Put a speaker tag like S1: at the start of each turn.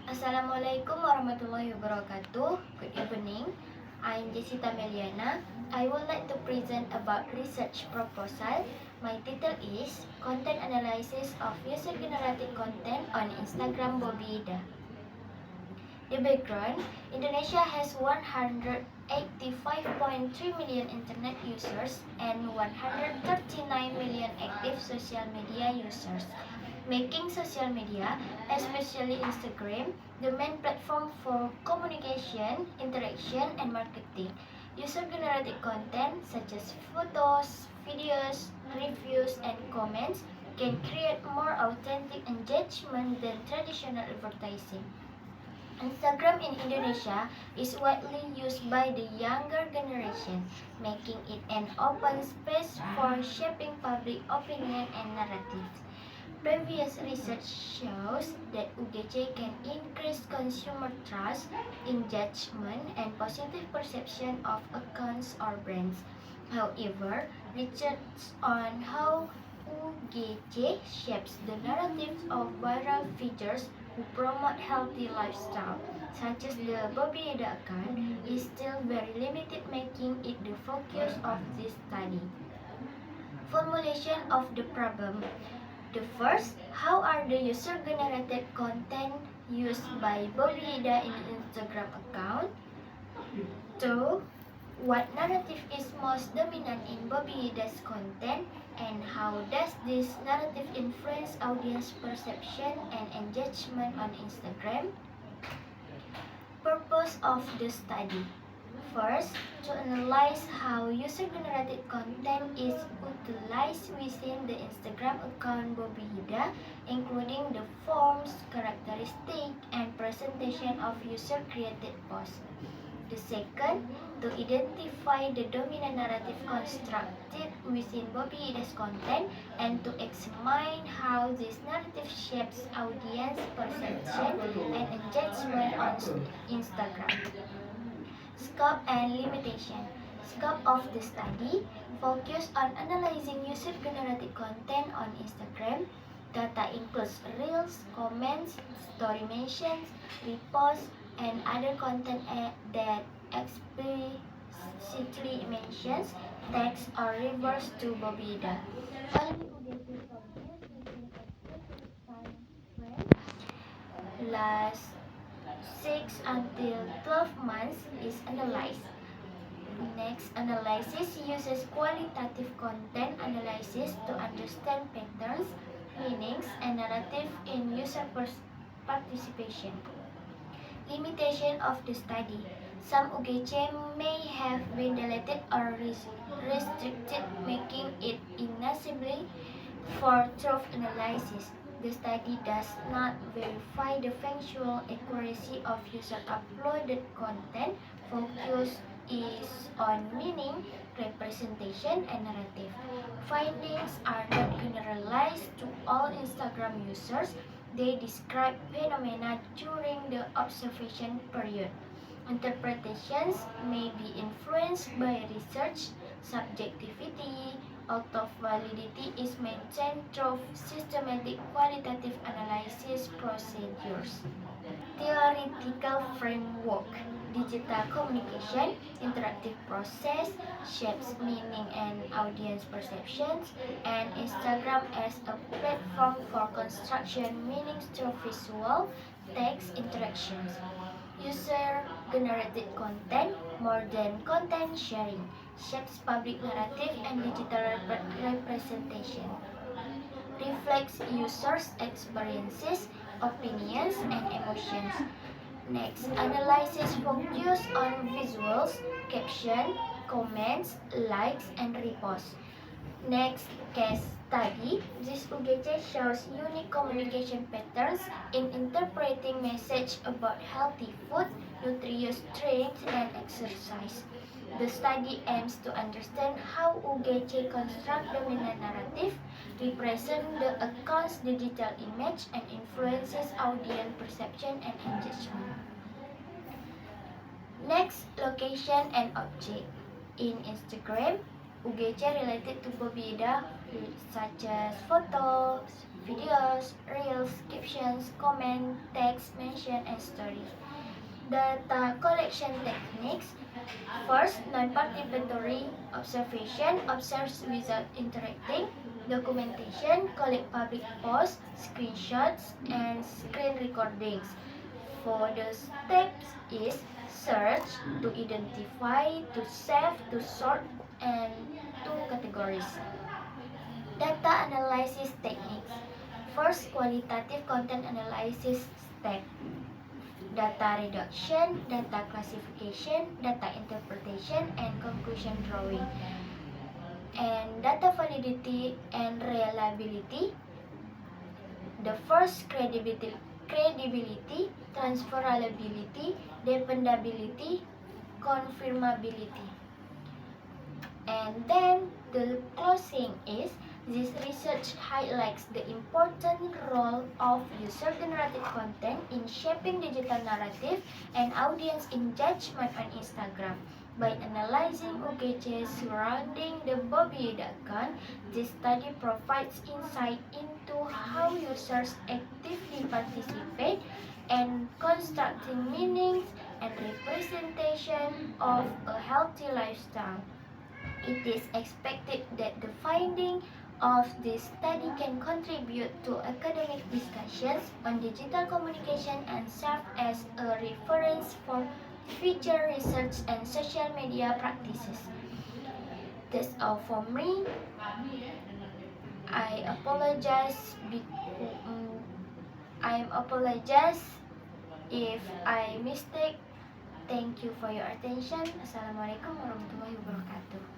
S1: Assalamualaikum warahmatullahi wabarakatuh. Good evening. I'm Jessica Meliana. I would like to present about research proposal. My title is Content Analysis of User-Generated Content on Instagram Bobby Ida. The background: Indonesia has 185.3 million internet users and 139 million active social media users, making social media, especially Instagram, the main platform for communication, interaction, and marketing. User-generated content such as photos, videos, reviews, and comments can create more authentic engagement than traditional advertising. Instagram in Indonesia is widely used by the younger generation, making it an open space for shaping public opinion and narratives. Previous research shows that UGC can increase consumer trust in judgment and positive perception of accounts or brands. However, research on how UGC shapes the narratives of viral figures who promote healthy lifestyle, such as the Bobby Ida account, is still very limited, making it the focus of this study. Formulation of the problem. The first, how are the user-generated content used by Bobby Ida in Instagram account? 2. What narrative is most dominant in Bobby Ida's content, and how does this narrative influence audience perception and engagement on Instagram? Purpose of the study. First, to analyze how user-generated content is utilized within the Instagram account Bobby Ida, including the forms, characteristics, and presentation of user-created posts. The second, to identify the dominant narrative constructed within Bobby Ida's content and to examine how this narrative shapes audience perception and engagement on Instagram. Scope and limitation. Scope of the study focus on analyzing user-generated content on Instagram. Data includes reels, comments, story mentions, reposts, and other content that explicitly mentions text or refers to Bobby Ida. Last 6 until 12 months is analyzed. Next, analysis uses qualitative content analysis to understand patterns, meanings, and narrative in user participation. Limitation of the study. Some UGC may have been deleted or restricted, making it inadmissible for truth analysis. The study does not verify the factual accuracy of user-uploaded content. Focus is on meaning, representation, and narrative. Findings are not generalized to all Instagram users. They describe phenomena during the observation period. Interpretations may be influenced by research subjectivity, although validity is maintained through systematic qualitative analysis procedures. Theoretical framework. Digital communication, interactive process, shapes meaning and audience perceptions, and Instagram as a platform for construction meanings through visual, text interactions. User-generated content, more than content sharing, shapes public narrative and digital representation. Reflects users' experiences, opinions, and emotions. Next, analysis focus on visuals, caption, comments, likes, and reposts. Next, case study. This UGC shows unique communication patterns in interpreting message about healthy food, nutritious drinks, and exercise. The study aims to understand how UGC construct dominant narrative, represent the account's digital image, and influences audience perception and engagement. Next, location and object. In Instagram, UGC related to Bobby Ida such as photos, videos, reels, captions, comment, text, mention, and stories. Data collection techniques. First, non-participatory observation, observes without interacting. Documentation, collect public posts, screenshots, and screen recordings. For the steps is search, to identify, to save, to sort, and to categorize. Data analysis techniques. First, qualitative content analysis step. Data reduction, data classification, data interpretation, and conclusion drawing. And data validity and reliability. The first, credibility, transferability, dependability, confirmability. And then the closing is, this research highlights the important role of user-generated content in shaping digital narrative and audience engagement on Instagram. By analyzing UGC surrounding the Bobby account, this study provides insight into how users actively participate and constructing meanings and representation of a healthy lifestyle. It is expected that the finding of this study can contribute to academic discussions on digital communication and serve as a reference for future research and social media practices. That's all for me. I apologize. I apologize if I mistake. Thank you for your attention. Assalamualaikum warahmatullahi wabarakatuh.